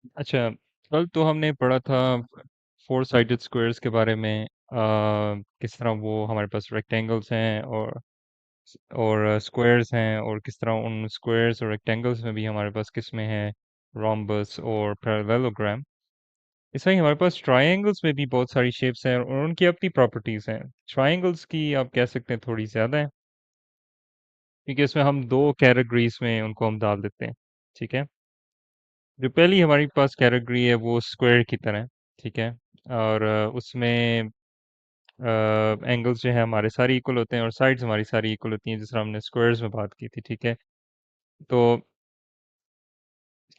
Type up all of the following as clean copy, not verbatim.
अच्छा, कल तो हमने पढ़ा था फोर साइडेड स्क्वायर्स के बारे में। किस तरह वो हमारे पास रेक्टेंगल्स हैं और स्क्वायर्स हैं, और किस तरह उन स्क्वायर्स और रेक्टेंगल्स में भी हमारे पास किस्में हैं, रोम्बस और पैरेललोग्राम। ऐसा ही हमारे पास ट्रायंगल्स में भी बहुत सारी शेप्स हैं और उनकी अपनी प्रॉपर्टीज हैं। ट्रायंगल्स की आप कह सकते हैं थोड़ी ज़्यादा है, क्योंकि इसमें हम दो कैटेगरीज में उनको हम डाल देते हैं। ठीक है, जो पहली हमारी पास कैटेगरी है वो स्क्वायर की तरह है। ठीक है, और उसमें एंगल्स जो है हमारे सारे इक्वल होते हैं और साइड्स हमारी सारी इक्वल होती हैं, जिस तरह हमने स्क्वायर्स में बात की थी। ठीक है, तो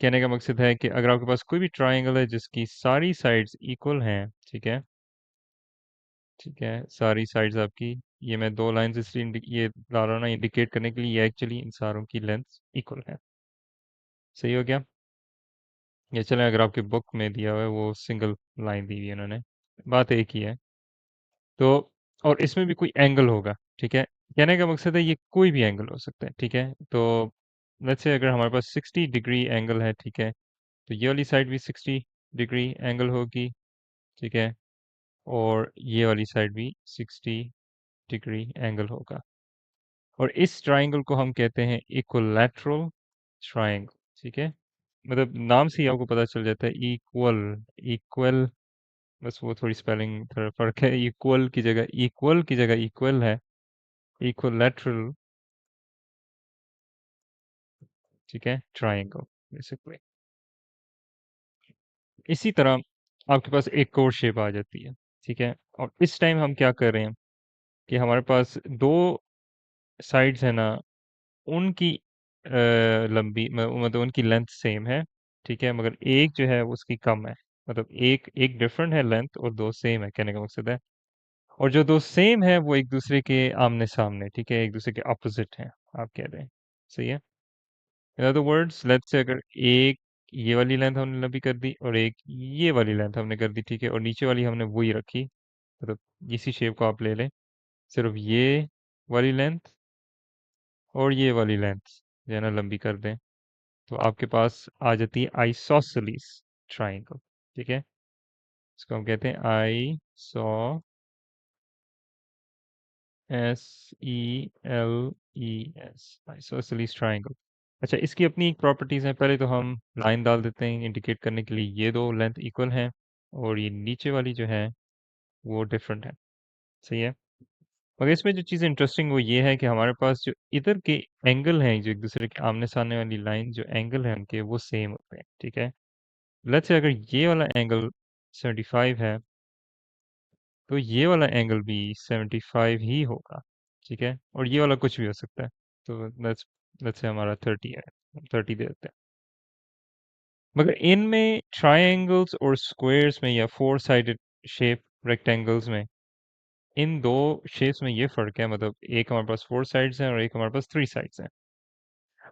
कहने का मकसद है कि अगर आपके पास कोई भी ट्रायंगल है जिसकी सारी साइड्स इक्वल हैं, ठीक है, ठीक है, सारी साइड्स आपकी, ये मैं दो लाइंस इसलिए ये ला रहा हूँ ना इंडिकेट करने के लिए, ये एक्चुअली इन सारों की लेंथ इक्वल है। सही हो गया? ये चलें, अगर आपके बुक में दिया हुआ है वो सिंगल लाइन दी हुई है उन्होंने, बात एक ही है। तो और इसमें भी कोई एंगल होगा। ठीक है, कहने का मकसद है ये कोई भी एंगल हो सकता है। ठीक है, तो लेट्स से अगर हमारे पास 60 डिग्री एंगल है, ठीक है, तो ये वाली साइड भी 60 डिग्री एंगल होगी। ठीक है, और ये वाली साइड भी 60 डिग्री एंगल होगा। और इस ट्राइंगल को हम कहते हैं इक्विलैटरल ट्राइंगल। ठीक है, मतलब नाम से ही आपको पता चल जाता है इक्वल, इक्वल, बस वो थोड़ी स्पेलिंग थोड़ा फर्क है, इक्वल की जगह इक्वल है, इक्विलैटरल। ठीक है, ट्राइंगल बेसिकली। इसी तरह आपके पास एक और शेप आ जाती है। ठीक है, और इस टाइम हम क्या कर रहे हैं कि हमारे पास दो साइड्स है ना, उनकी लंबी मतलब उनकी लेंथ सेम है। ठीक है, मगर एक जो है वो उसकी कम है। मतलब एक एक डिफरेंट है लेंथ और दो सेम है, कहने का मकसद है। और जो दो सेम है वो एक दूसरे के आमने सामने, ठीक है, एक दूसरे के अपोजिट हैं, आप कह रहे हैं। सही है। In other words, let's say अगर एक ये वाली लेंथ हमने लंबी कर दी और एक ये वाली लेंथ हमने कर दी, ठीक है, और नीचे वाली हमने वही रखी, मतलब इसी शेप को आप ले लें, सिर्फ ये वाली लेंथ और ये वाली लेंथ जो है ना लंबी कर दें, तो आपके पास आ जाती है आइसोसेलेस ट्राइंगल। ठीक है, इसको हम कहते हैं iso, S E L E S, isosceles triangle. अच्छा, इसकी अपनी एक प्रॉपर्टीज हैं। पहले तो हम लाइन डाल देते हैं इंडिकेट करने के लिए, ये दो लेंथ इक्वल हैं और ये नीचे वाली जो है वो डिफरेंट है। सही है, मगर इसमें जो चीज़ इंटरेस्टिंग वो ये है कि हमारे पास जो इधर के एंगल हैं, जो एक दूसरे के आमने सामने वाली लाइन जो एंगल है उनके वो सेम होते हैं। ठीक है, लेट्स से अगर ये वाला एंगल 75 है, तो ये वाला एंगल भी 75 ही होगा। ठीक है, और ये वाला कुछ भी हो सकता है। तो लेट्स लेट्स से हमारा 30 है, 30 दे देते हैं। मगर इनमें ट्रायंगल्स और स्क्वायर्स में या फोर साइडेड शेप रेक्टेंगल्स में, इन दो शेप्स में ये फर्क है, मतलब एक हमारे पास फोर साइड्स हैं और एक हमारे पास थ्री साइड्स हैं।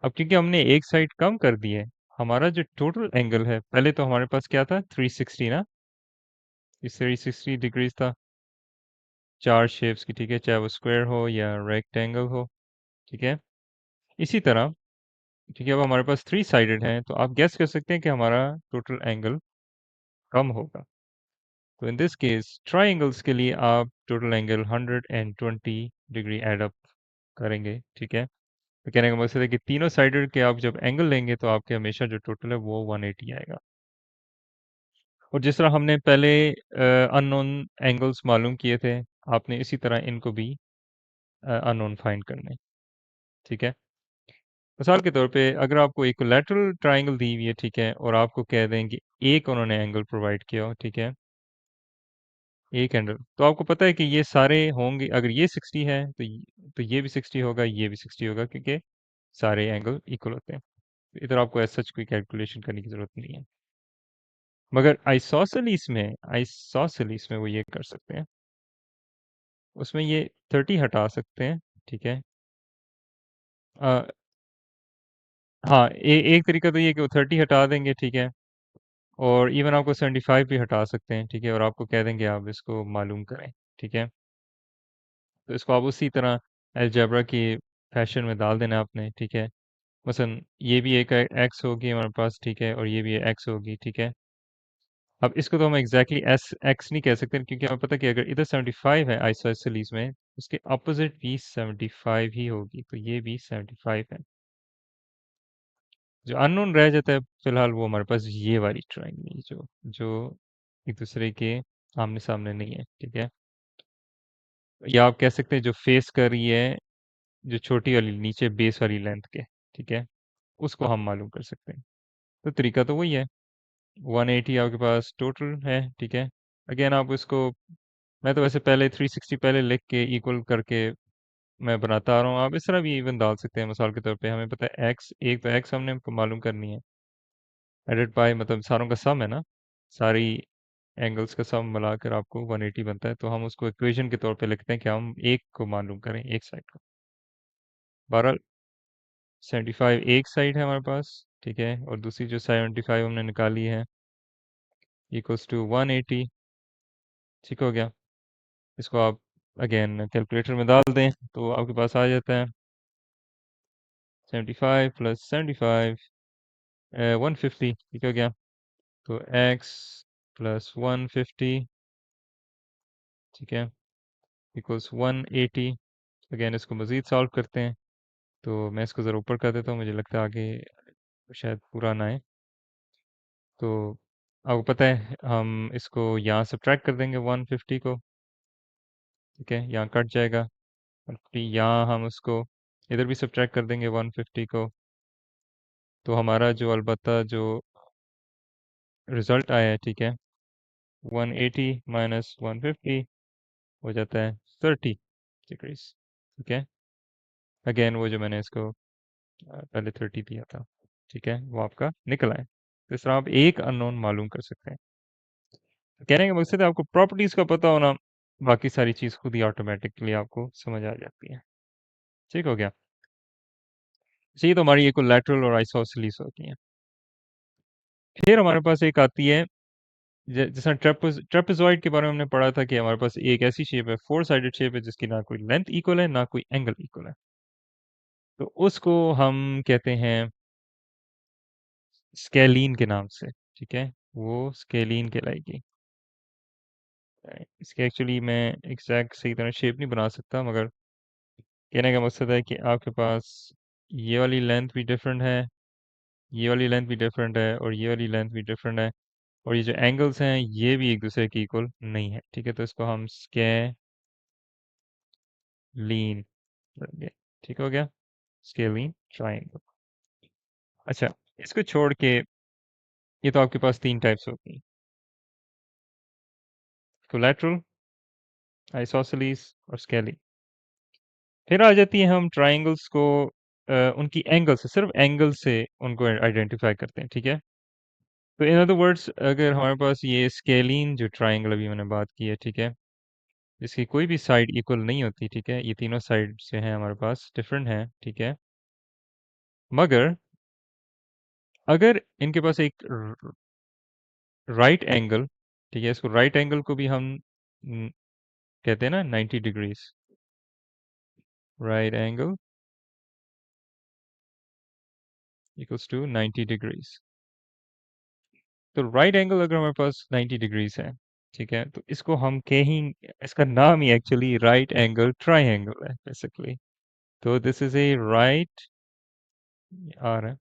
अब क्योंकि हमने एक साइड कम कर दी है, हमारा जो टोटल एंगल है, पहले तो हमारे पास क्या था, 360 ना, इस 360 डिग्रीज था चार शेप्स की। ठीक है, चाहे वो स्क्वायर हो या रेक्टेंगल हो। ठीक है, इसी तरह, ठीक है, अब हमारे पास थ्री साइडेड है, तो आप गैस कर सकते हैं कि हमारा टोटल एंगल कम होगा। तो इन दिस केस ट्राइंगल्स के लिए आप total angle 120 degree add up करेंगे। ठीक है, तो कहने का मकसद है कि तीनों साइडेड के आप जब एंगल लेंगे तो आपके हमेशा जो टोटल है वो 180 आएगा। और जिस तरह हमने पहले अननोन एंगल्स मालूम किए थे, आपने इसी तरह इनको भी अननोन फाइंड करने। ठीक है, मिसाल के तौर पे अगर आपको एक लैटरल ट्राइंगल दी हुई है, ठीक है, और आपको कह दें कि एक उन्होंने एंगल प्रोवाइड किया हो, ठीक है, एक एंगल, तो आपको पता है कि ये सारे होंगे, अगर ये 60 है तो ये भी 60 होगा, ये भी 60 होगा, क्योंकि सारे एंगल इक्वल होते हैं। तो इधर आपको ऐसा कोई कैलकुलेशन करने की जरूरत नहीं है। मगर आइसोसेलेस में वो ये कर सकते हैं, उसमें ये 30 हटा सकते हैं। ठीक है, अ, हाँ, एक तरीका तो ये कि वो 30 हटा देंगे। ठीक है, और इवन आपको 75 भी हटा सकते हैं। ठीक है, और आपको कह देंगे आप इसको मालूम करें। ठीक है, तो इसको आप उसी तरह अलजेब्रा की फैशन में डाल देना आपने। ठीक है, मसलन ये भी एक एक्स होगी हमारे पास, ठीक है, और ये भी एक्स होगी, ठीक है। अब इसको तो हम एग्जैक्टली एस एक्स नहीं कह सकते, क्योंकि हमें पता है कि अगर इधर 75 है आइसोसेलेस में, उसके अपोजिट भी 75 ही होगी, तो ये भी 75 है। जो अननोन रह जाता है फिलहाल वो हमारे पास ये वाली ट्राइंगल, जो जो एक दूसरे के आमने सामने नहीं है, ठीक है। या आप कह सकते हैं जो फेस कर रही है, जो छोटी वाली नीचे बेस वाली लेंथ के, ठीक है, उसको हम मालूम कर सकते हैं। तो तरीका तो वही है, 180 आपके पास टोटल है, ठीक है। अगेन आप इसको, मैं तो वैसे पहले 360 पहले लिख के इक्वल करके मैं बनाता आ रहा हूँ, आप इस तरह भी इवन डाल सकते हैं। मिसाल के तौर पे हमें पता है एक्स, एक तो एक्स हमने मालूम करनी है, एडेड बाय मतलब सारों का सम है ना, सारी एंगल्स का सम मिलाकर आपको 180 बनता है, तो हम उसको इक्वेशन के तौर पे लिखते हैं कि हम एक को मालूम करें, एक साइड को। 12 75 एक साइड है हमारे पास, ठीक है, और दूसरी जो 75 हमने निकाली है इक्वल्स टू 180, ठीक हो गया। इसको आप अगेन कैलकुलेटर में डाल दें तो आपके पास आ जाता है 75 प्लस 75 150, ठीक हो गया। तो x प्लस 150, ठीक है, इक्वल्स 180। अगेन इसको मज़ीद सॉल्व करते हैं, तो मैं इसको ज़रा ऊपर कर देता हूँ, मुझे लगता है आगे शायद पूरा ना आए। तो आपको पता है हम इसको यहाँ सब्ट्रैक्ट कर देंगे 150 को, ठीक है, यहाँ कट जाएगा। और फिर यहाँ हम उसको इधर भी सब्ट्रैक्ट कर देंगे 150 को, तो हमारा जो अलबत्ता जो रिज़ल्ट आया है, ठीक है, 180 माइनस 150 हो जाता है 30 डिग्रीज, ठीक है। अगेन वो जो मैंने इसको पहले 30 दिया था, ठीक है, वो आपका निकल आए। तो इस तरह आप एक अननोन मालूम कर सकते हैं। तो कहने का मकसद है आपको प्रॉपर्टीज का पता होना, बाकी सारी चीज खुद ही ऑटोमेटिकली आपको समझ आ जाती है। ठीक हो गया। तो ये तो हमारी एक लैटरल और आइसोसेलेस होती है। फिर हमारे पास एक आती है, जैसा ट्रेपेजॉइड के बारे में हमने पढ़ा था कि हमारे पास एक ऐसी शेप है, फोर साइडेड शेप है, जिसकी ना कोई लेंथ इक्वल है ना कोई एंगल इक्वल है। तो उसको हम कहते हैं स्केलीन के नाम से, ठीक है, वो स्केलीन कहलाएगी। इसके एक्चुअली मैं एग्जैक्ट सही तरह शेप नहीं बना सकता, मगर कहने का मकसद है कि आपके पास ये वाली लेंथ भी डिफरेंट है, ये वाली लेंथ भी डिफरेंट है, और ये वाली लेंथ भी डिफरेंट है, और ये जो एंगल्स हैं ये भी एक दूसरे के इक्वल नहीं है, ठीक है। तो इसको हम स्केलीन करेंगे, ठीक हो गया, स्केलीन ट्राइंगल। अच्छा, इसको छोड़ के ये तो आपके पास तीन टाइप्स होती हैं, कोलैटरल, आइसोसेलेस और स्केलिन। फिर आ जाती है हम ट्राइंगल्स को उनकी एंगल से, सिर्फ एंगल से उनको आइडेंटिफाई करते हैं, ठीक है। तो इन अदर वर्ड्स, अगर हमारे पास ये स्केलीन जो ट्राइंगल अभी मैंने बात की है, ठीक है, इसकी कोई भी साइड इक्वल नहीं होती, ठीक है, ये तीनों साइड से हैं हमारे पास डिफरेंट हैं, ठीक है, मगर अगर इनके पास एक राइट एंगल, ठीक है, इसको राइट एंगल को भी हम कहते हैं ना 90 degrees, right angle equals to 90 degrees. तो राइट एंगल अगर हमारे पास 90 डिग्रीज है, ठीक है, तो इसको हम कहीं, इसका नाम ही एक्चुअली राइट एंगल ट्राइंगल है बेसिकली। तो this is a right R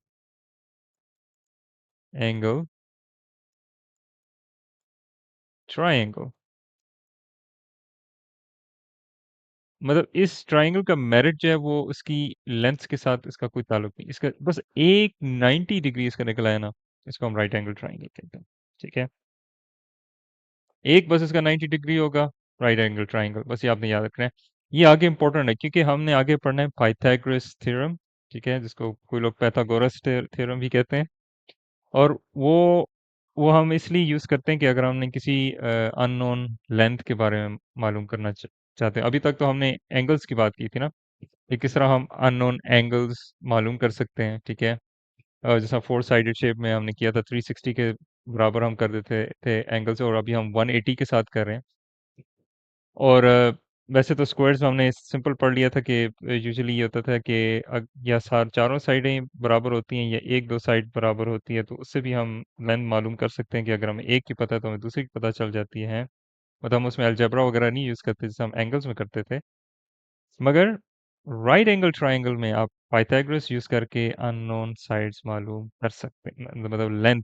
angle triangle. मतलब इस ट्राइंगल का मेरिट जो है वो उसकी लेंथ के साथ इसका कोई ताल्लुक नहीं, इसका बस एक 90 डिग्री इसका निकला है ना, इसको हम राइट एंगल ट्राइंगल कहते हैं, ठीक है। एक बस इसका 90 डिग्री होगा, राइट एंगल ट्राइंगल, बस ये आपने याद रखना है। ये आगे इंपॉर्टेंट है क्योंकि हमने आगे पढ़ना है पाइथागोरस थ्योरम, ठीक है, जिसको कोई लोग पैथागोरस थ्योरम भी कहते हैं। और वो हम इसलिए यूज करते हैं कि अगर हमने किसी अननोन लेंथ के बारे में मालूम करना चाहते हैं। अभी तक तो हमने एंगल्स की बात की थी ना, कि किस तरह हम अननोन एंगल्स मालूम कर सकते हैं, ठीक है। जैसा फोर साइडेड शेप में हमने किया था, 360 के बराबर हम कर देते थे एंगल से, और अभी हम 180 के साथ कर रहे हैं। और वैसे तो स्क्वायर्स में हमने सिंपल पढ़ लिया था कि यूजुअली ये होता था कि या सार चारों साइडें बराबर होती हैं या एक दो साइड बराबर होती है, तो उससे भी हम लेंथ मालूम कर सकते हैं कि अगर हमें एक की पता है तो हमें दूसरी की पता चल जाती है। मतलब हम उसमें अलजेब्रा वगैरह नहीं यूज करते जैसे हम एंगल्स में करते थे। मगर राइट एंगल ट्राइंगल में आप पाइथागोरस यूज करके अननोन साइड्स मालूम कर सकते हैं, मतलब लेंथ,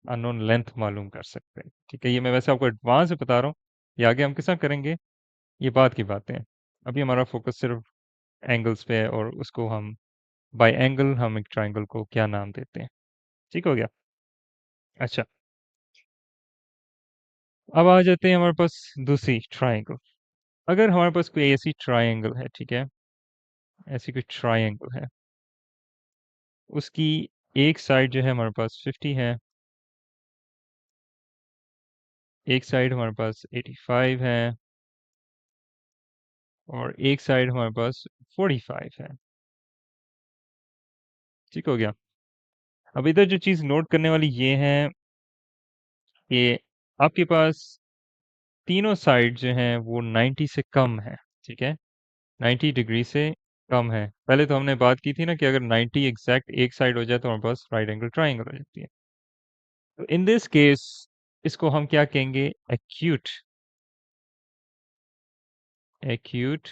अननोन लेंथ मालूम कर सकते हैं। ठीक है, ये मैं वैसे आपको एडवांस में बता रहा हूँ, ये आगे हम किस तरह करेंगे, ये बात की बातें हैं। अभी हमारा फोकस सिर्फ एंगल्स पे है और उसको हम बाय एंगल हम एक ट्राइंगल को क्या नाम देते हैं। ठीक हो गया। अच्छा, अब आ जाते हैं हमारे पास दूसरी ट्राइंगल। अगर हमारे पास कोई ऐसी ट्राइंगल है, ठीक है, ऐसी कोई ट्राइंगल है, उसकी एक साइड जो है हमारे पास 50 है, एक साइड हमारे पास 85 है और एक साइड हमारे पास 45 है। ठीक हो गया। अब इधर जो चीज नोट करने वाली ये है कि आपके पास तीनों साइड जो हैं वो 90 से कम है। ठीक है, 90 डिग्री से कम है। पहले तो हमने बात की थी ना कि अगर 90 एग्जैक्ट एक साइड हो जाए तो हमारे पास राइट एंगल ट्राइंगल हो जाती है। तो इन दिस केस इसको हम क्या कहेंगे, एक्यूट, एक्यूट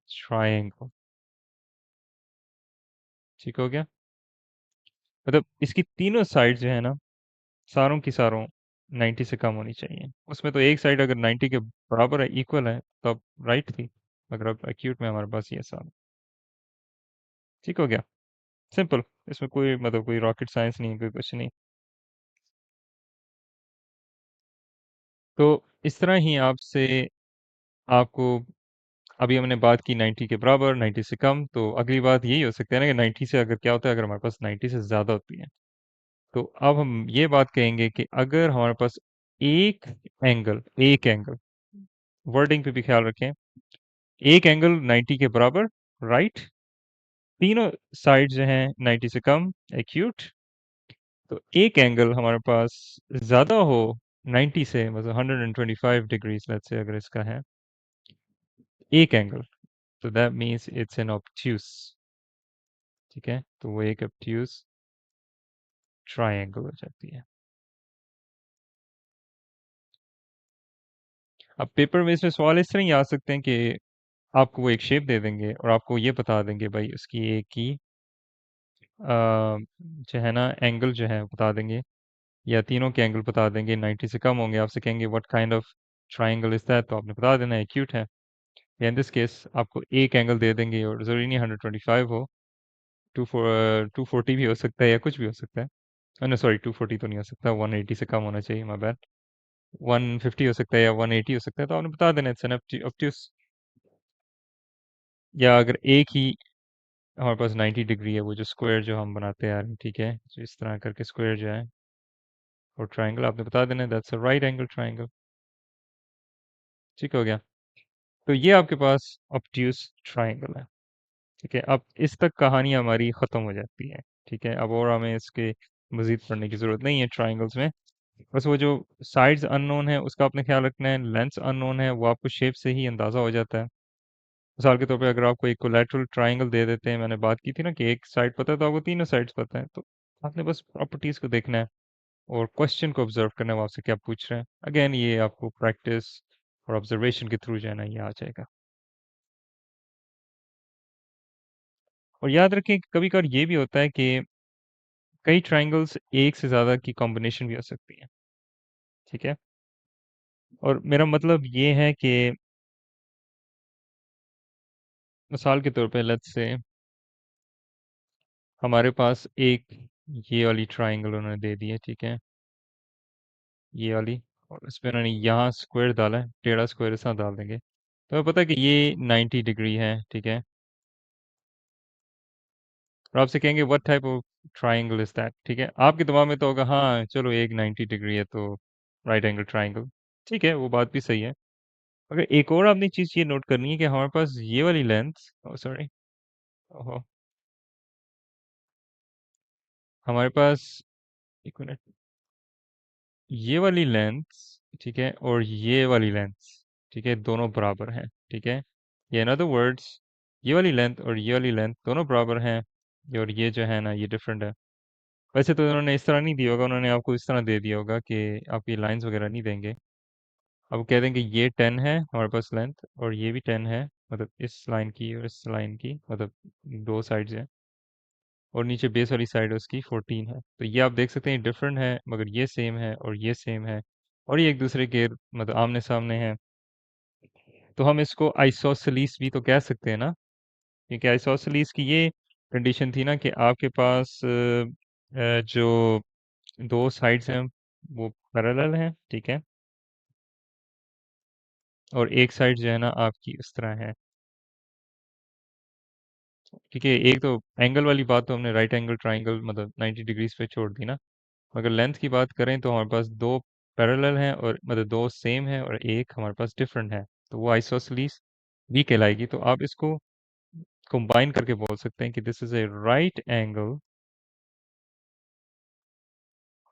ट्राइंगल। ठीक हो गया। मतलब इसकी तीनों साइड जो है ना, सारों की सारों 90 से कम होनी चाहिए। उसमें तो एक साइड अगर 90 के बराबर है, इक्वल है, तो अब राइट थी। मगर अब एक्यूट में हमारे पास ये सारा। ठीक हो गया, सिंपल। इसमें कोई मतलब कोई रॉकेट साइंस नहीं, कोई कुछ नहीं। तो इस तरह ही आपसे आपको, अभी हमने बात की 90 के बराबर, 90 से कम, तो अगली बात यही हो सकती है ना कि 90 से अगर क्या होता है, अगर हमारे पास 90 से ज़्यादा होती है, तो अब हम ये बात कहेंगे कि अगर हमारे पास एक एंगल, एक एंगल, वर्डिंग पे भी ख्याल रखें, एक एंगल 90 के बराबर, राइट, तीनों साइड जो हैं 90 से कम, एक्यूट। तो एक एंगल हमारे पास ज़्यादा हो 90 से, मतलब 125 डिग्रीज लेट्स से अगर इसका है एक एंगल, तो that means it's an obtuse. ठीक है, तो वो एक ऑब्ट्यूस ट्रायंगल हो जाती है। अब पेपर में इसमें सवाल इस तरह ही आ सकते हैं कि आपको वो एक शेप दे देंगे और आपको ये बता देंगे भाई उसकी एक की जो है ना एंगल जो है बता देंगे, या तीनों के एंगल बता देंगे, 90 से कम होंगे, आपसे कहेंगे what kind of triangle is that, तो आपने बता देना है एक्यूट है। या इन दिस केस आपको एक एंगल दे देंगे और ज़रूरी नहीं 125 हो, 240 भी हो सकता है या कुछ भी हो सकता है। नो सॉरी, 240 तो नहीं हो सकता, 180 से कम होना चाहिए, माय बैड। 150 हो सकता है या 180 हो सकता है, तो आपने बता देना इट्स एन ऑब्ट्यूस। या अगर एक ही हमारे पास 90 डिग्री है, वो जो स्क्वायर जो हम बनाते हैं यार, ठीक है, तो इस तरह करके स्क्वायर जो है और ट्राइंगल आपने बता देना that's a right angle triangle. ठीक हो गया। तो ये आपके पास ऑब्ट्यूस ट्राइंगल है। ठीक है, अब इस तक कहानी हमारी ख़त्म हो जाती है। ठीक है, अब और हमें इसके मज़ीद पढ़ने की ज़रूरत नहीं है ट्राइंगल्स में। बस वो जो साइड्स अननोन है उसका आपने ख्याल रखना है, लेंथ्स अननोन है वो आपको शेप से ही अंदाज़ा हो जाता है। मिसाल के तौर पे अगर आपको एक कोलैटरल ट्राइंगल दे देते हैं, मैंने बात की थी ना कि एक साइड पता है तो आपको तीनों साइड्स पता है, तो आपने बस प्रॉपर्टीज़ को देखना है और क्वेश्चन को ऑब्जर्व करना है वो आपसे क्या पूछ रहे हैं। अगेन ये आपको प्रैक्टिस और ऑब्जर्वेशन के थ्रू जो है ना ये आ जाएगा। और याद रखें कभी कभार ये भी होता है कि कई ट्राइंगल्स एक से ज़्यादा की कॉम्बिनेशन भी हो सकती है। ठीक है, और मेरा मतलब ये है कि मिसाल के तौर पे लेट्स से हमारे पास एक ये वाली ट्राइंगल उन्होंने दे दी है, ठीक है, ये वाली, और इसमें उन्होंने यहाँ स्क्वायर डाला है, टेढ़ा स्क्वायर इस तरह डाल देंगे, तो हमें पता है कि ये 90 डिग्री है। ठीक है, और आपसे कहेंगे what type of triangle is that. ठीक है, आपके दिमाग में तो होगा हाँ चलो एक 90 डिग्री है तो राइट एंगल ट्राइंगल। ठीक है, वो बात भी सही है। अगर एक और आपने चीज़ ये नोट करनी है कि हमारे पास ये वाली लेंथ, सॉरी, ओहो, हमारे पास, एक मिनट, ये वाली लेंथ, ठीक है, और ये वाली लेंथ, ठीक है, दोनों बराबर हैं। ठीक है, ये इन अदर वर्ड्स ये वाली लेंथ और ये वाली लेंथ दोनों बराबर हैं, और ये जो है ना ये डिफरेंट है। वैसे तो उन्होंने इस तरह नहीं दिया होगा, उन्होंने आपको इस तरह दे दिया होगा कि आप ये लाइंस वगैरह नहीं देंगे। अब कह देंगे ये 10 है हमारे पास लेंथ, और ये भी 10 है, मतलब इस लाइन की और इस लाइन की, मतलब दो साइड्स हैं, और नीचे बेस वाली साइड उसकी 14 है। तो ये आप देख सकते हैं डिफरेंट है, मगर ये सेम है और ये सेम है, और ये एक दूसरे के मतलब आमने सामने है। तो हम इसको आइसोसेलीस भी तो कह सकते हैं ना, क्योंकि आइसोसेलीस की ये कंडीशन थी ना कि आपके पास जो दो साइड्स हैं वो पैरेलल हैं। ठीक है, और एक साइड जो है ना आपकी इस तरह है। क्योंकि एक तो एंगल वाली बात तो हमने राइट एंगल ट्राइंगल मतलब 90 डिग्रीज पे छोड़ दी ना, मगर लेंथ की बात करें तो हमारे पास दो पैरेलल हैं, और मतलब दो सेम है और एक हमारे पास डिफरेंट है, तो वो आइसोसेलीस भी कहलाएगी। तो आप इसको कंबाइन करके बोल सकते हैं कि this is a right angle,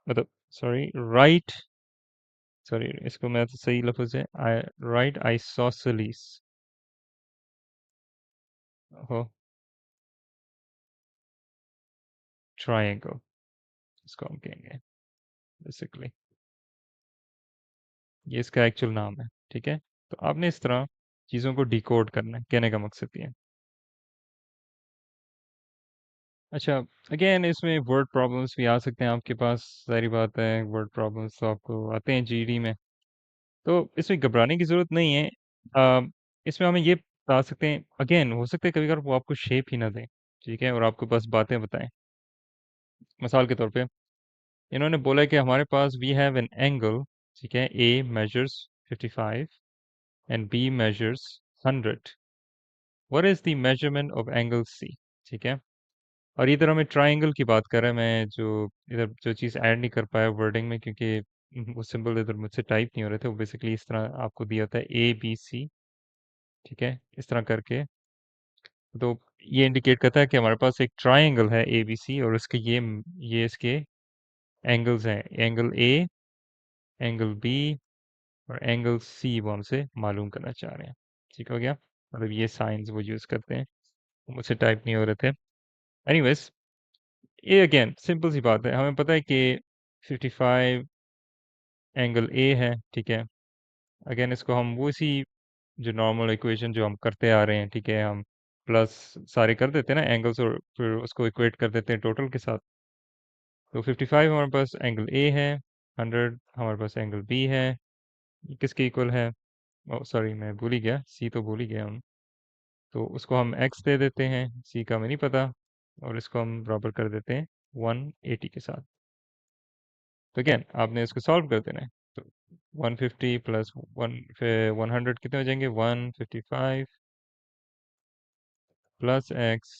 मतलब सॉरी राइट, सॉरी इसको मैं तो सही लफ्ज है, राइट आइसोसेलीस हो ट्रायंगल, इसको हम कहेंगे बेसिकली, ये इसका एक्चुअल नाम है। ठीक है, तो आपने इस तरह चीज़ों को डिकोड करना है, कहने का मकसद ये है। अच्छा, अगेन इसमें वर्ड प्रॉब्लम्स भी आ सकते हैं आपके पास, सारी बात है, वर्ड प्रॉब्लम्स तो आपको आते हैं जीडी में, तो इसमें घबराने की ज़रूरत नहीं है। अ, इसमें हमें ये बता सकते हैं, अगेन हो सकता है कभी कभार वो आपको शेप ही ना दें, ठीक है, और आपको बस बातें बताएं। मिसाल के तौर पे इन्होंने बोला है कि हमारे पास वी हैव एन एंगल, ठीक है, A measures 55 and B measures 100, what is the measurement of angle C. ठीक है, और इधर हमें ट्राइंगल की बात कर रहे हैं, मैं जो इधर जो चीज़ ऐड नहीं कर पाया वर्डिंग में, क्योंकि वो सिंबल इधर मुझसे टाइप नहीं हो रहे थे, वो बेसिकली इस तरह आपको दिया था ए बी सी। ठीक है, इस तरह करके, तो ये इंडिकेट करता है कि हमारे पास एक ट्राइंगल है ए बी सी, और उसके ये इसके एंगल्स हैं, एंगल ए, एंगल बी और एंगल सी, वो हमसे मालूम करना चाह रहे हैं। ठीक हो गया, मतलब ये साइंस वो यूज़ करते हैं, वो मुझसे टाइप नहीं हो रहे थे। एनीवेज, ये अगेन सिंपल सी बात है, हमें पता है कि 55 एंगल ए है। ठीक है, अगेन इसको हम वो इसी जो नॉर्मल इक्वेशन जो हम करते आ रहे हैं, ठीक है, हम प्लस सारे कर देते हैं ना एंगल्स, और फिर उसको इक्वेट कर देते हैं टोटल के साथ। तो 55 हमारे पास एंगल ए है, 100 हमारे पास एंगल बी है, ये किसके इक्वल है, ओ सॉरी मैं भूल ही गया, सी तो भूल ही गया हम, तो उसको हम एक्स दे देते हैं, सी का हमें नहीं पता, और इसको हम बराबर कर देते हैं 180 के साथ। तो अगेन आपने इसको सॉल्व कर देना है, तो 150 प्लस वन, फिर 100 कितने हो जाएंगे, 155 प्लस एक्स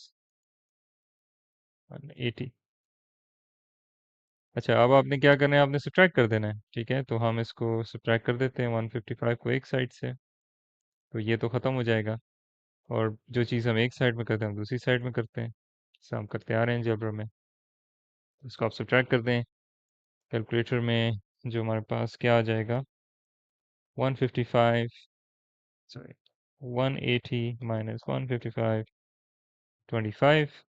180। अच्छा, अब आपने क्या करना है, आपने सब्ट्रैक्ट कर देना है। ठीक है, तो हम इसको सब्ट्रैक्ट कर देते हैं 155 को एक साइड से, तो ये तो ख़त्म हो जाएगा, और जो चीज़ हम एक साइड में करते हैं हम दूसरी साइड में करते हैं, जैसे हम करते आ रहे हैं जबर में। तो इसको आप सब्ट्रैक्ट कर दें कैलकुलेटर में, जो हमारे पास क्या आ जाएगा, 155, सॉरी 180 माइनस 155, 25,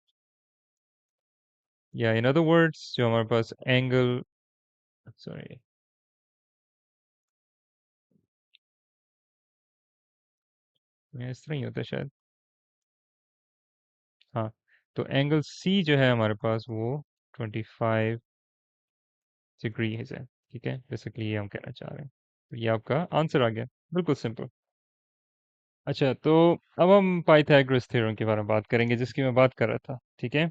या इन अदर वर्ड्स जो हमारे पास एंगल, सॉरी इस तरह ही होता है शायद, हाँ, तो एंगल सी जो है हमारे पास वो 25 डिग्री है। ठीक है, बेसिकली ये हम कहना चाह रहे हैं, तो ये आपका आंसर आ गया, बिल्कुल सिंपल। अच्छा, तो अब हम पाइथागोरस थ्योरम के बारे में बात करेंगे, जिसकी मैं बात कर रहा था। ठीक है,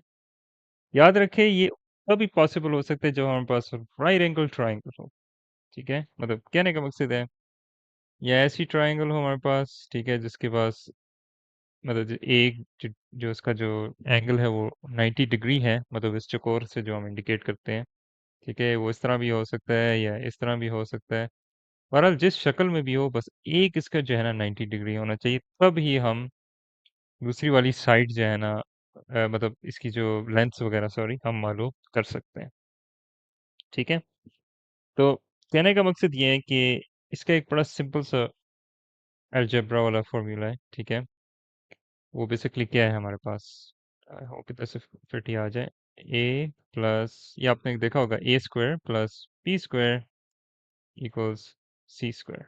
याद रखें ये तभी पॉसिबल हो सकते हैं जब हमारे पास राइट एंगल ट्राइंगल हो। ठीक है, मतलब कहने का मकसद है, या ऐसी ट्राइंगल हो हमारे पास, ठीक है, जिसके पास मतलब जो इसका जो एंगल है वो 90 डिग्री है, मतलब इस चौकोर से जो हम इंडिकेट करते हैं। ठीक है, वो इस तरह भी हो सकता है या इस तरह भी हो सकता है, बहरहाल जिस शक्ल में भी हो, बस एक इसका जो है ना 90 डिग्री होना चाहिए, तब ही हम दूसरी वाली साइड जो है ना मतलब इसकी जो लेंथ वगैरह सॉरी हम मालूम कर सकते हैं। ठीक है, तो कहने का मकसद ये है कि इसका एक बड़ा सिंपल सा अलजेब्रा वाला फॉर्मूला है, ठीक है। वो बेसिकली क्या है हमारे पास, आई होप इधर से फिट ही आ जाए। ए प्लस, ये आपने देखा होगा, a square plus b square equals c square.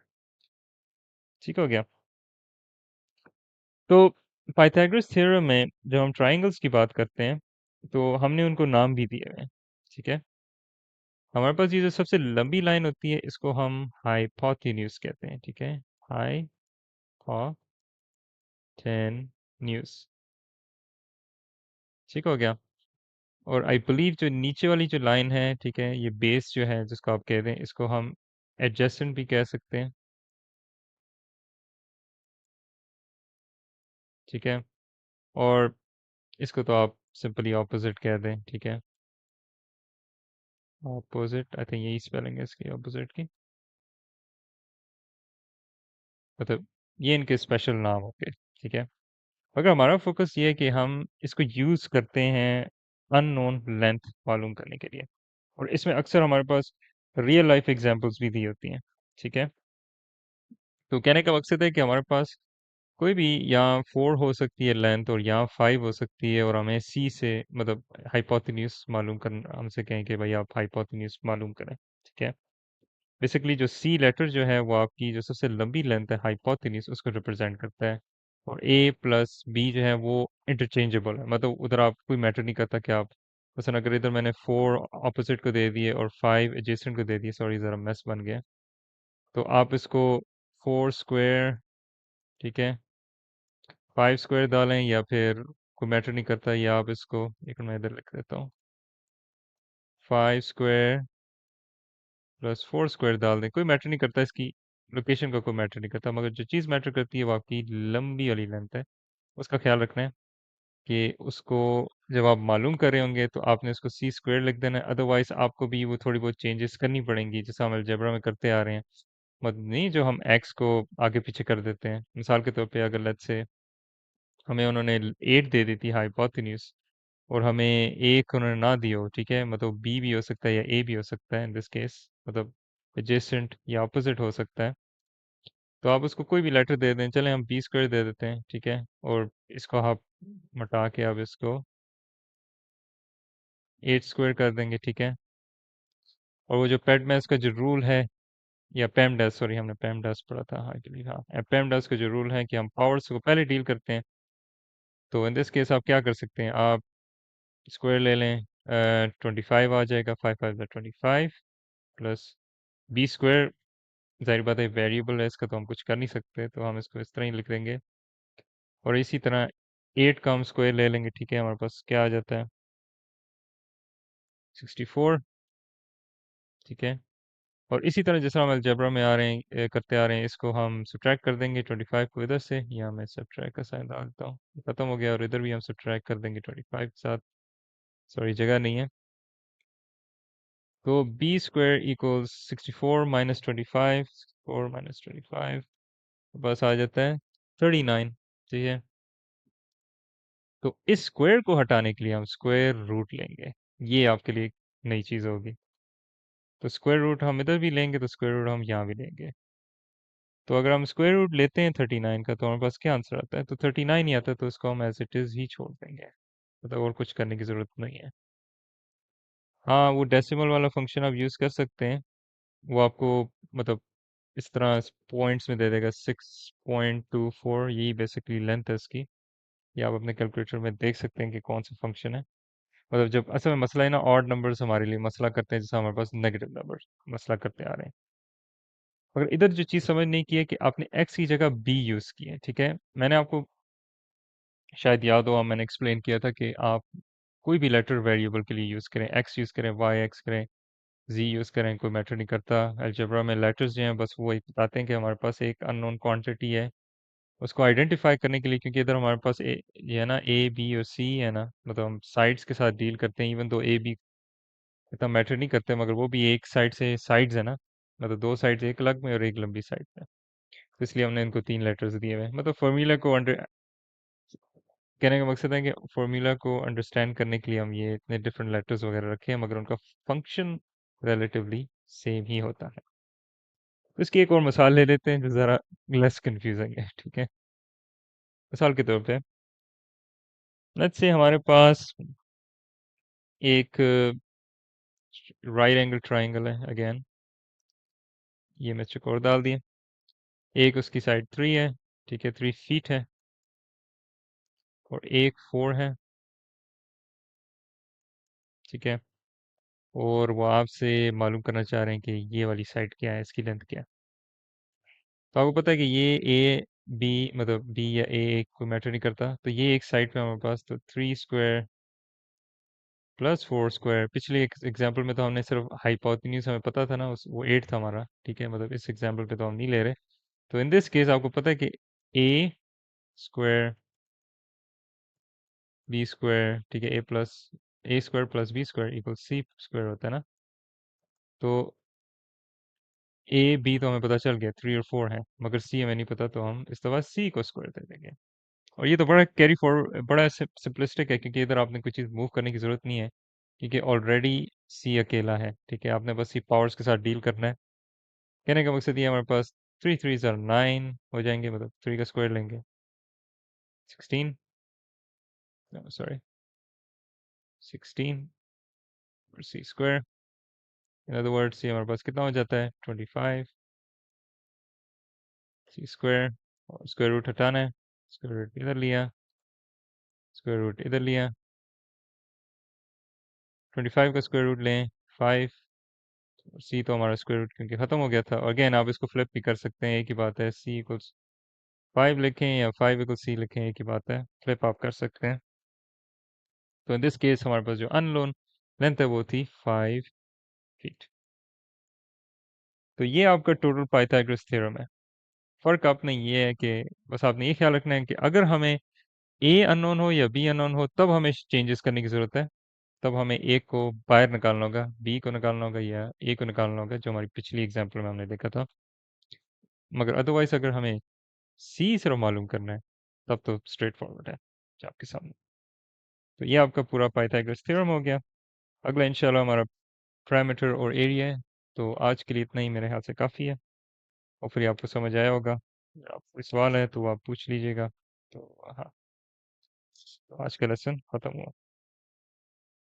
ठीक हो गया। तो पाइथागोरस थ्योरम में जब हम ट्राइंगल्स की बात करते हैं तो हमने उनको नाम भी दिए हुए हैं, ठीक है। हमारे पास ये जो सबसे लंबी लाइन होती है इसको हम हाइपोटेन्यूज कहते हैं, ठीक है। हाइपोटेन्यूज, ठीक हो गया। और आई बिलीव जो नीचे वाली जो लाइन है, ठीक है, ये बेस जो है जिसको आप कहते हैं, इसको हम एडजेसेंट भी कह सकते हैं, ठीक है। और इसको तो आप सिंपली ऑपोजिट कह दें, ठीक है। ऑपोजिट, आई थिंक यही स्पेलिंग है इसकी, ऑपोजिट की। मतलब ये इनके स्पेशल नाम होते हैं, ठीक है। अगर हमारा फोकस ये है कि हम इसको यूज करते हैं अननोन लेंथ मालूम करने के लिए, और इसमें अक्सर हमारे पास रियल लाइफ एग्जांपल्स भी दी होती हैं, ठीक है। तो कहने का मकसद है कि हमारे पास कोई भी यहाँ 4 हो सकती है लेंथ, और यहाँ 5 हो सकती है, और हमें सी से मतलब हाइपोटेन्यूज मालूम करना, हमसे कहें कि भाई आप हाइपोटेन्यूज मालूम करें, ठीक है। बेसिकली जो सी लेटर जो है वो आपकी जो सबसे लंबी लेंथ है हाइपोटेन्यूज उसको रिप्रेजेंट करता है। और ए प्लस बी जो है वो इंटरचेंजेबल है, मतलब उधर आप कोई मैटर नहीं करता कि आप मसलन अगर इधर मैंने 4 ऑपोजिट को दे दिए और 5 एडजेसेंट को दे दिए, सॉरी ज़रा मिस बन गया, तो आप इसको 4 स्क्वायर, ठीक है, 5 स्क्वायर डालें, या फिर कोई मैटर नहीं करता, या आप इसको एक मैं इधर लिख देता हूँ, 5 स्क्वायर प्लस 4 स्क्वायर डाल दें, कोई मैटर नहीं करता, इसकी लोकेशन का कोई मैटर नहीं करता, मगर जो चीज़ मैटर करती है वो आपकी लंबी वाली लेंथ है। उसका ख्याल रखना है कि उसको जब आप मालूम कर रहे होंगे तो आपने उसको सी स्क्वायर लिख देना है, अदरवाइज आपको भी वो थोड़ी बहुत चेंजेस करनी पड़ेंगी जैसे हम अलजेब्रा में करते आ रहे हैं। मतलब नहीं, जो हम एक्स को आगे पीछे कर देते हैं, मिसाल के तौर पे अगर लेट्स से हमें उन्होंने 8 दे दी थी हाइपोटेन्यूज, और हमें एक उन्होंने ना दी हो, ठीक है, मतलब बी भी हो सकता है या ए भी हो सकता है इन दिस केस, मतलब एडजेसेंट या अपोजिट हो सकता है। तो आप उसको कोई भी लेटर दे दें, चलें हम बी स्क्वायर दे देते हैं, ठीक है। और इसको आप मटा के आप इसको 8 स्क्वायर कर देंगे, ठीक है। और वो जो पेडमैस का जो रूल है, या पेमडास, सॉरी हमने पेमडास पढ़ा था, हाँ एक्चुअली हाँ, पेमडास का जो रूल है कि हम पावर्स को पहले डील करते हैं, तो इन दिस केस आप क्या कर सकते हैं, आप स्क्वायर ले लें, 25 आ जाएगा, 5 5 25 प्लस बी स्क्वायर, जाहिर बात है वेरिएबल है इसका तो हम कुछ कर नहीं सकते, तो हम इसको इस तरह ही लिख देंगे। और इसी तरह 8 का हम स्क्वायर ले लेंगे, ठीक है, हमारे पास क्या आ जाता है, 64, ठीक है। और इसी तरह जैसा हम अलजेब्रा में आ रहे हैं, करते आ रहे हैं, इसको हम सब्ट्रैक्ट कर देंगे 25 को इधर से, या मैं सब्ट्रैक्ट का साइन डाल देता हूँ, खत्म हो गया। और इधर भी हम सब्ट्रैक्ट कर देंगे 25 के साथ, सॉरी जगह नहीं है। तो B square equals 64 minus 25, 64 minus 25, बस आ जाता है 39, ठीक है। तो इस स्क्वायर को हटाने के लिए हम स्क्वायर रूट लेंगे, ये आपके लिए एक नई चीज़ होगी। तो स्क्वायर रूट हम इधर भी लेंगे तो स्क्वायर रूट हम यहाँ भी लेंगे। तो अगर हम स्क्वायर रूट लेते हैं 39 का, तो हमारे पास क्या आंसर आता है, तो 39 ही आता है, तो इसको हम एज इट इज़ ही छोड़ देंगे, मतलब और कुछ करने की ज़रूरत नहीं है। हाँ, वो डेसिमल वाला फंक्शन आप यूज़ कर सकते हैं, वो आपको मतलब इस तरह पॉइंट्स में दे देगा, 6.24, यही बेसिकली लेंथ है इसकी। ये आप अपने कैलकुलेटर में देख सकते हैं कि कौन सा फंक्शन है। मतलब जब असल में मसला है ना, ऑड नंबर्स हमारे लिए मसला करते हैं, जैसे हमारे पास नेगेटिव नंबर्स मसला करते आ रहे हैं। मगर इधर जो चीज़ समझ नहीं की है कि आपने एक्स की जगह बी यूज़ की है, ठीक है। मैंने आपको शायद याद हो, मैंने एक्सप्लेन किया था कि आप कोई भी लेटर वेरिएबल के लिए यूज़ करें, एक्स यूज़ करें, वाई एक्स करें, जी यूज़ करें, कोई मैटर नहीं करता। अलजेब्रा में लेटर्स जो हैं बस वो एक बताते हैं कि हमारे पास एक अननोन क्वांटिटी है, उसको आइडेंटिफाई करने के लिए, क्योंकि इधर हमारे पास ये है ना, ए बी और सी है ना, मतलब हम साइड्स के साथ डील करते हैं, इवन दो ए बी इतना मैटर नहीं करते, मगर वो भी एक साइड से साइड्स है ना, मतलब दो साइड्स, एक अलग में और एक लंबी साइड में, तो इसलिए हमने इनको 3 लेटर्स दिए हुए हैं। मतलब फॉर्मूला को अंडर, कहने का मकसद है कि फॉर्मूला को अंडरस्टैंड करने के लिए हम ये इतने डिफरेंट लेटर्स वगैरह रखे हैं, मगर उनका फंक्शन रिलेटिवली सेम ही होता है। तो इसकी एक और मिसाल ले लेते हैं जो ज़रा लेस कंफ्यूजिंग है, ठीक है? मिसाल के तौर पे लेट्स से हमारे पास एक राइट एंगल ट्राइंगल है अगेन, ये मैं चौकोर डाल दिए। एक उसकी साइड 3 है, ठीक है, 3 फीट है, और एक 4 है, ठीक है। और वो आपसे मालूम करना चाह रहे हैं कि ये वाली साइड क्या है, इसकी लेंथ क्या है। तो आपको पता है कि ये ए बी, मतलब बी या ए कोई मैटर नहीं करता, तो ये एक साइड पे हमारे पास तो 3 स्क्वायर प्लस 4 स्क्वायर। पिछले एग्जाम्पल में तो हमने सिर्फ हाइपोटेन्यूज हमें पता था ना, उस वो 8 था हमारा, ठीक है। मतलब इस एग्जाम्पल पे तो हम नहीं ले रहे। तो इन दिस केस आपको पता है कि ए स्क्वायर बी स्क्वायर, ठीक है, a square plus b square equal c square होता है ना। तो ए बी तो हमें पता चल गया 3 और 4 है, मगर सी हमें नहीं पता, तो हम इस दफा सी को स्क्वायर दे देंगे। और ये तो बड़ा कैरी फॉर बड़ा सिंपलिस्टिक है, क्योंकि इधर आपने कोई चीज़ मूव करने की ज़रूरत नहीं है, क्योंकि ऑलरेडी सी अकेला है, ठीक है। आपने बस ये पावर्स के साथ डील करना है। कहने का मकसद ये हमारे पास 3 3 ज़र 9 हो जाएंगे, मतलब 3 का स्क्वायर लेंगे 16, सॉरी 16 और सी स्क्वायर। इन अदर वर्ड्स ये हमारे पास कितना हो जाता है 25 सी स्क्वायर। और स्क्वायर रूट हटाना है, स्क्वायर रूट इधर लिया, स्क्वायर रूट इधर लिया। 25 का स्क्वायर रूट लें 5, सी तो हमारा स्क्वायर रूट क्योंकि ख़त्म हो गया था। और अगेन आप इसको फ्लिप भी कर सकते हैं, एक ही बात है। सी इक्वल्स 5 लिखें या 5 इक्वल सी लिखें, एक ही बात है, फ्लिप आप कर सकते हैं। तो इन दिस केस हमारे पास जो अननोन लेंथ है वो थी 5 फीट। तो ये आपका टोटल पाइथागोरस थ्योरम है। फ़र्क आपने ये है कि बस आपने ये ख्याल रखना है कि अगर हमें ए अननोन हो या बी अननोन हो, तब हमें चेंजेस करने की ज़रूरत है। तब हमें ए को बाहर निकालना होगा, बी को निकालना होगा या ए को निकालना होगा, जो हमारी पिछली एग्जाम्पल में हमने देखा था। मगर अदरवाइज अगर हमें सी सिर्फ मालूम करना है, तब तो स्ट्रेट फॉरवर्ड है जो आपके सामने। तो ये आपका पूरा पाइथागोरस थ्योरम हो गया। अगला इंशाल्लाह हमारा पैरामीटर और एरिया है। तो आज के लिए इतना ही मेरे ख्याल से काफ़ी है, और फिर आपको समझ आया होगा। अगर आपको कोई सवाल है तो आप पूछ लीजिएगा। तो हाँ, तो आज का लेसन ख़त्म हुआ।